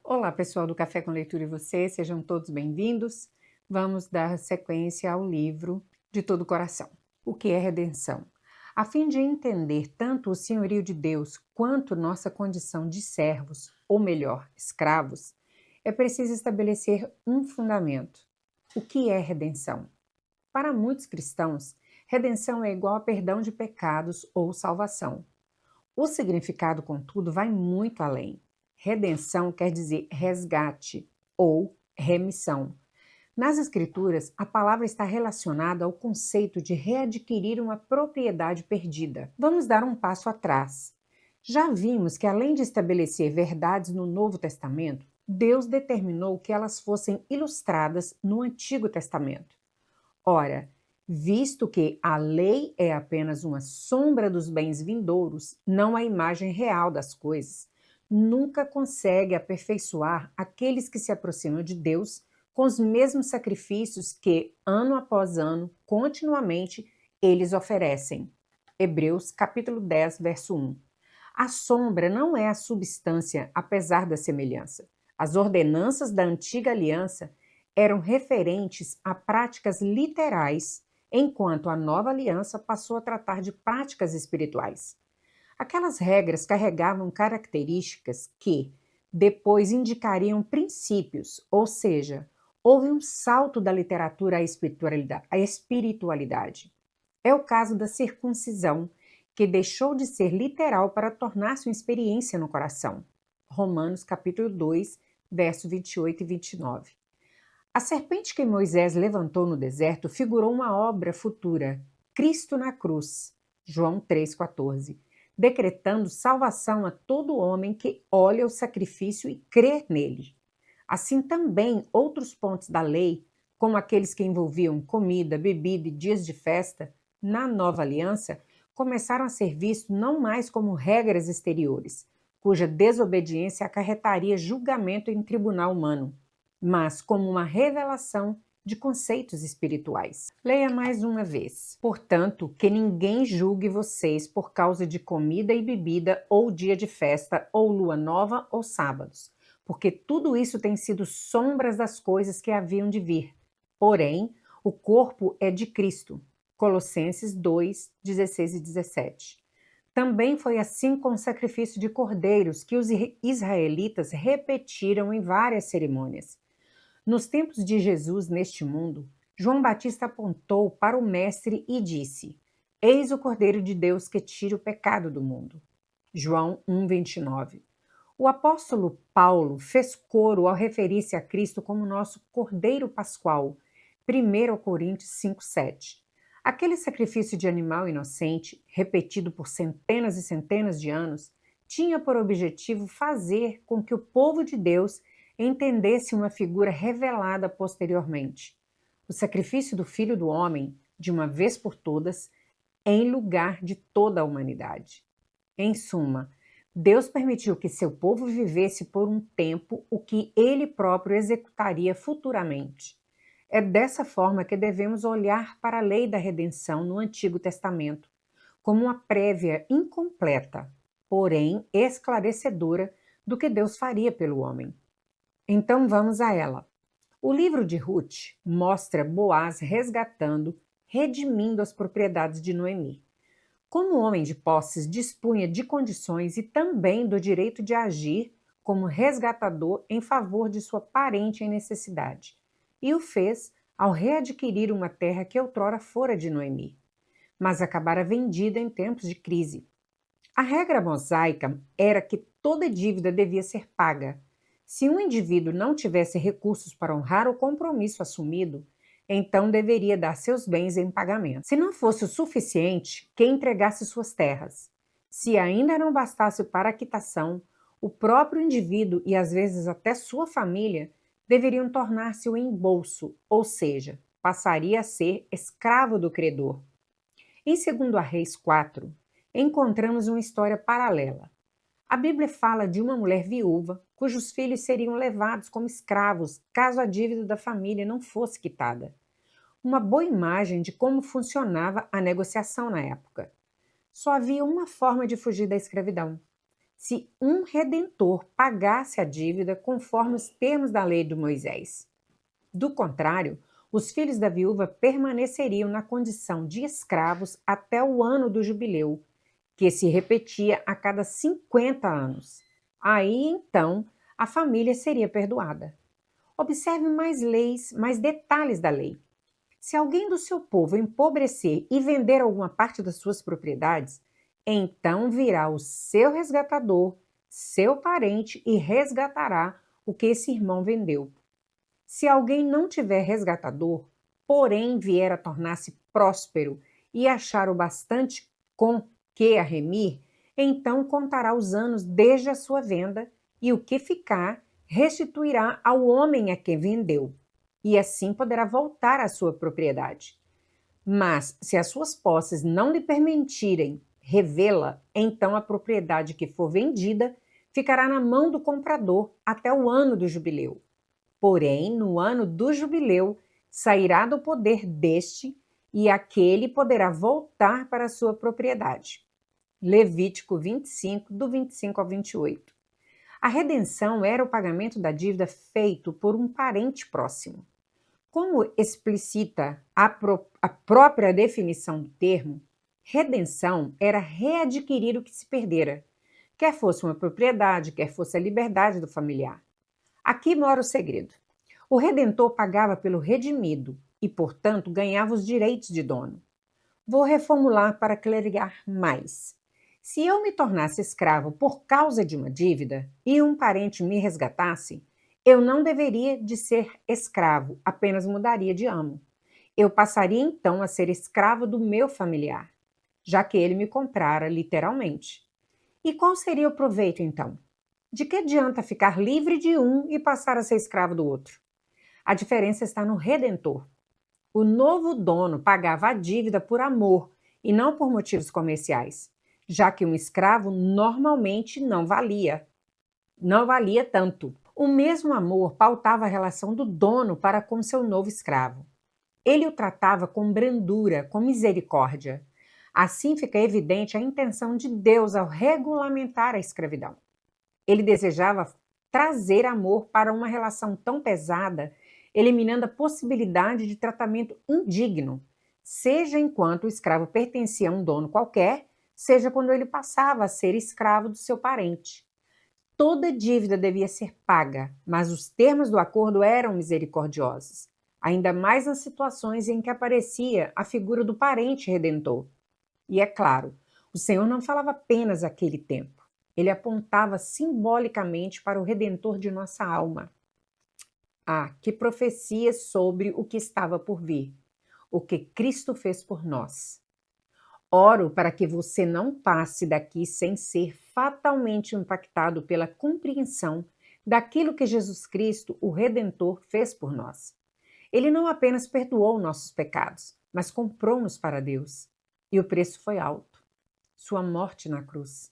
Olá, pessoal do Café com Leitura e você, sejam todos bem-vindos. Vamos dar sequência ao livro De Todo o Coração. O que é redenção? A fim de entender tanto o senhorio de Deus quanto nossa condição de servos, ou melhor, escravos, é preciso estabelecer um fundamento. O que é redenção? Para muitos cristãos, redenção é igual a perdão de pecados ou salvação. O significado, contudo, vai muito além. Redenção quer dizer resgate ou remissão. Nas Escrituras, a palavra está relacionada ao conceito de readquirir uma propriedade perdida. Vamos dar um passo atrás. Já vimos que, além de estabelecer verdades no Novo Testamento, Deus determinou que elas fossem ilustradas no Antigo Testamento. Ora, visto que a lei é apenas uma sombra dos bens vindouros, não a imagem real das coisas, nunca consegue aperfeiçoar aqueles que se aproximam de Deus com os mesmos sacrifícios que, ano após ano, continuamente, eles oferecem. Hebreus capítulo 10, verso 1. A sombra não é a substância, apesar da semelhança. As ordenanças da antiga aliança eram referentes a práticas literais, enquanto a nova aliança passou a tratar de práticas espirituais. Aquelas regras carregavam características que depois indicariam princípios, ou seja, houve um salto da literatura à espiritualidade. É o caso da circuncisão, que deixou de ser literal para tornar-se uma experiência no coração. Romanos capítulo 2, verso 28 e 29. A serpente que Moisés levantou no deserto figurou uma obra futura, Cristo na cruz, João 3,14, decretando salvação a todo homem que olha o sacrifício e crê nele. Assim também outros pontos da lei, como aqueles que envolviam comida, bebida e dias de festa, na nova aliança, começaram a ser vistos não mais como regras exteriores, cuja desobediência acarretaria julgamento em tribunal humano, mas como uma revelação de conceitos espirituais. Leia mais uma vez. Portanto, que ninguém julgue vocês por causa de comida e bebida, ou dia de festa, ou lua nova, ou sábados, porque tudo isso tem sido sombras das coisas que haviam de vir. Porém, o corpo é de Cristo. Colossenses 2, 16 e 17. Também foi assim com o sacrifício de cordeiros que os israelitas repetiram em várias cerimônias. Nos tempos de Jesus neste mundo, João Batista apontou para o Mestre e disse: Eis o Cordeiro de Deus que tira o pecado do mundo. João 1:29. O apóstolo Paulo fez coro ao referir-se a Cristo como nosso Cordeiro Pascual, 1 Coríntios 5:7. Aquele sacrifício de animal inocente, repetido por centenas e centenas de anos, tinha por objetivo fazer com que o povo de Deus entendesse uma figura revelada posteriormente. O sacrifício do Filho do Homem, de uma vez por todas, em lugar de toda a humanidade. Em suma, Deus permitiu que seu povo vivesse por um tempo o que ele próprio executaria futuramente. É dessa forma que devemos olhar para a lei da redenção no Antigo Testamento, como uma prévia incompleta, porém esclarecedora do que Deus faria pelo homem. Então vamos a ela. O livro de Ruth mostra Boaz resgatando, redimindo as propriedades de Noemi. Como homem de posses, dispunha de condições e também do direito de agir como resgatador em favor de sua parente em necessidade, e o fez ao readquirir uma terra que outrora fora de Noemi, mas acabara vendida em tempos de crise. A regra mosaica era que toda dívida devia ser paga. Se um indivíduo não tivesse recursos para honrar o compromisso assumido, então deveria dar seus bens em pagamento. Se não fosse o suficiente, que entregasse suas terras. Se ainda não bastasse para a quitação, o próprio indivíduo e às vezes até sua família deveriam tornar-se o embolso, ou seja, passaria a ser escravo do credor. Em 2 Reis 4, encontramos uma história paralela. A Bíblia fala de uma mulher viúva cujos filhos seriam levados como escravos caso a dívida da família não fosse quitada. Uma boa imagem de como funcionava a negociação na época. Só havia uma forma de fugir da escravidão: se um redentor pagasse a dívida conforme os termos da lei de Moisés. Do contrário, os filhos da viúva permaneceriam na condição de escravos até o ano do jubileu, que se repetia a cada 50 anos. Aí, então, a família seria perdoada. Observe mais detalhes da lei. Se alguém do seu povo empobrecer e vender alguma parte das suas propriedades, então virá o seu resgatador, seu parente, e resgatará o que esse irmão vendeu. Se alguém não tiver resgatador, porém vier a tornar-se próspero e achar o bastante com que a remir, então contará os anos desde a sua venda, e o que ficar restituirá ao homem a quem vendeu, e assim poderá voltar à sua propriedade. Mas, se as suas posses não lhe permitirem revê-la, então a propriedade que for vendida ficará na mão do comprador até o ano do jubileu. Porém, no ano do jubileu, sairá do poder deste, e aquele poderá voltar para a sua propriedade. Levítico 25, do 25 ao 28. A redenção era o pagamento da dívida feito por um parente próximo. Como explicita a própria definição do termo, redenção era readquirir o que se perdera, quer fosse uma propriedade, quer fosse a liberdade do familiar. Aqui mora o segredo. O redentor pagava pelo redimido e, portanto, ganhava os direitos de dono. Vou reformular para clarear mais. Se eu me tornasse escravo por causa de uma dívida e um parente me resgatasse, eu não deveria de ser escravo, apenas mudaria de amo. Eu passaria então a ser escravo do meu familiar, já que ele me comprara literalmente. E qual seria o proveito então? De que adianta ficar livre de um e passar a ser escravo do outro? A diferença está no redentor. O novo dono pagava a dívida por amor e não por motivos comerciais, já que um escravo normalmente não valia tanto. O mesmo amor pautava a relação do dono para com seu novo escravo. Ele o tratava com brandura, com misericórdia. Assim fica evidente a intenção de Deus ao regulamentar a escravidão. Ele desejava trazer amor para uma relação tão pesada, eliminando a possibilidade de tratamento indigno, seja enquanto o escravo pertencia a um dono qualquer, seja quando ele passava a ser escravo do seu parente. Toda dívida devia ser paga, mas os termos do acordo eram misericordiosos, ainda mais nas situações em que aparecia a figura do parente redentor. E é claro, o Senhor não falava apenas aquele tempo. Ele apontava simbolicamente para o Redentor de nossa alma. Ah, que profecia sobre o que estava por vir, o que Cristo fez por nós. Oro para que você não passe daqui sem ser fatalmente impactado pela compreensão daquilo que Jesus Cristo, o Redentor, fez por nós. Ele não apenas perdoou nossos pecados, mas comprou-nos para Deus. E o preço foi alto, sua morte na cruz.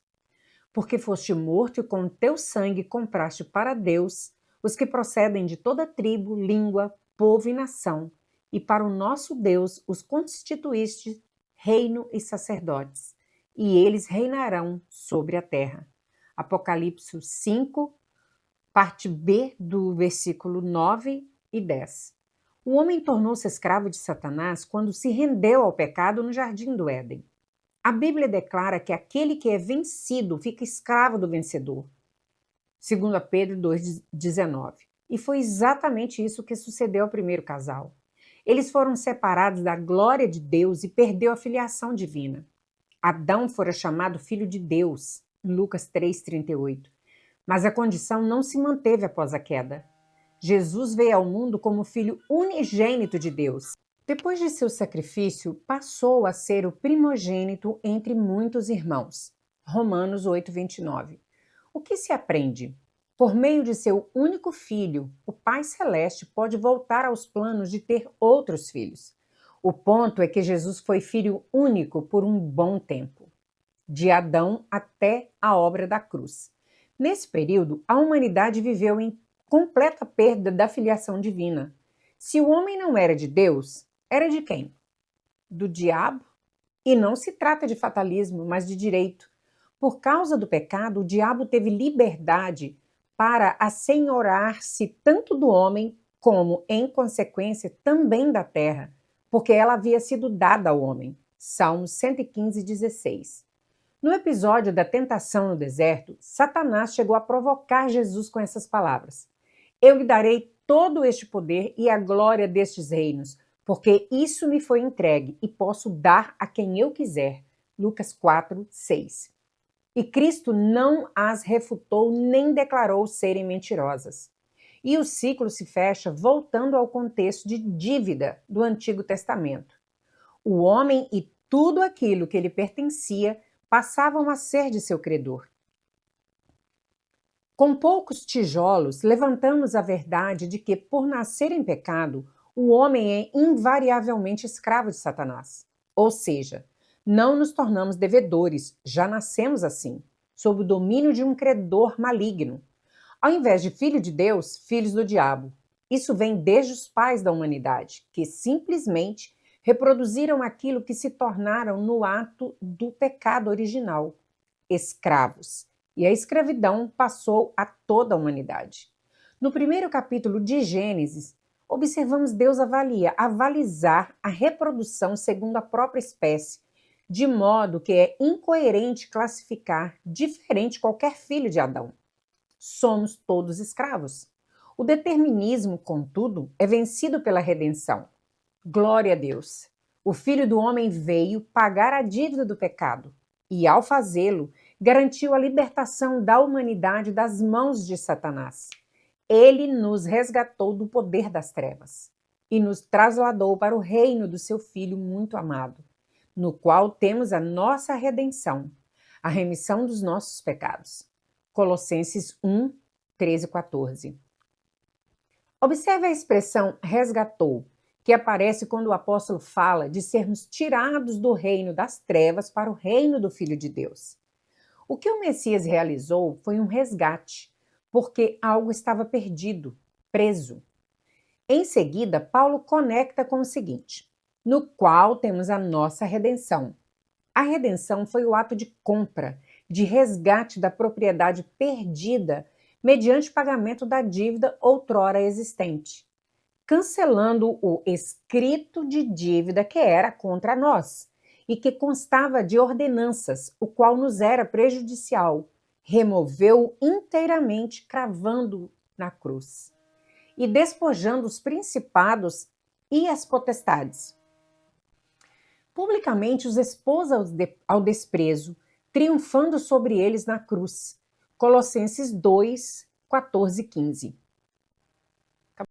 Porque foste morto e com teu sangue compraste para Deus os que procedem de toda tribo, língua, povo e nação, e para o nosso Deus os constituíste reino e sacerdotes, e eles reinarão sobre a terra. Apocalipse 5, parte B, do versículo 9 e 10. O homem tornou-se escravo de Satanás quando se rendeu ao pecado no jardim do Éden. A Bíblia declara que aquele que é vencido fica escravo do vencedor. 2 Pedro 2,19. E foi exatamente isso que sucedeu ao primeiro casal. Eles foram separados da glória de Deus e perdeu a filiação divina. Adão fora chamado filho de Deus, em Lucas 3,38. Mas a condição não se manteve após a queda. Jesus veio ao mundo como filho unigênito de Deus. Depois de seu sacrifício, passou a ser o primogênito entre muitos irmãos. Romanos 8,29. O que se aprende? Por meio de seu único filho, o Pai Celeste pode voltar aos planos de ter outros filhos. O ponto é que Jesus foi filho único por um bom tempo, de Adão até a obra da cruz. Nesse período, a humanidade viveu em completa perda da filiação divina. Se o homem não era de Deus, era de quem? Do diabo? E não se trata de fatalismo, mas de direito. Por causa do pecado, o diabo teve liberdade para assenhorar-se tanto do homem como, em consequência, também da terra, porque ela havia sido dada ao homem. Salmos 115, 16. No episódio da tentação no deserto, Satanás chegou a provocar Jesus com essas palavras: Eu lhe darei todo este poder e a glória destes reinos, porque isso me foi entregue e posso dar a quem eu quiser. Lucas 4, 6. E Cristo não as refutou nem declarou serem mentirosas. E o ciclo se fecha voltando ao contexto de dívida do Antigo Testamento. O homem e tudo aquilo que lhe pertencia passavam a ser de seu credor. Com poucos tijolos, levantamos a verdade de que, por nascer em pecado, o homem é invariavelmente escravo de Satanás. Ou seja, não nos tornamos devedores, já nascemos assim, sob o domínio de um credor maligno. Ao invés de filho de Deus, filhos do diabo. Isso vem desde os pais da humanidade, que simplesmente reproduziram aquilo que se tornaram no ato do pecado original: escravos. E a escravidão passou a toda a humanidade. No primeiro capítulo de Gênesis, observamos Deus avalizar a reprodução segundo a própria espécie, de modo que é incoerente classificar diferente qualquer filho de Adão. Somos todos escravos. O determinismo, contudo, é vencido pela redenção. Glória a Deus! O Filho do Homem veio pagar a dívida do pecado e, ao fazê-lo, garantiu a libertação da humanidade das mãos de Satanás. Ele nos resgatou do poder das trevas e nos trasladou para o reino do seu Filho muito amado, no qual temos a nossa redenção, a remissão dos nossos pecados. Colossenses 1, 13 e 14. Observe a expressão resgatou, que aparece quando o apóstolo fala de sermos tirados do reino das trevas para o reino do Filho de Deus. O que o Messias realizou foi um resgate, porque algo estava perdido, preso. Em seguida, Paulo conecta com o seguinte: no qual temos a nossa redenção. A redenção foi o ato de compra, de resgate da propriedade perdida mediante pagamento da dívida outrora existente, cancelando o escrito de dívida que era contra nós e que constava de ordenanças, o qual nos era prejudicial. Removeu inteiramente, cravando na cruz e despojando os principados e as potestades. Publicamente os expôs ao desprezo, triunfando sobre eles na cruz. Colossenses 2, 14 e 15.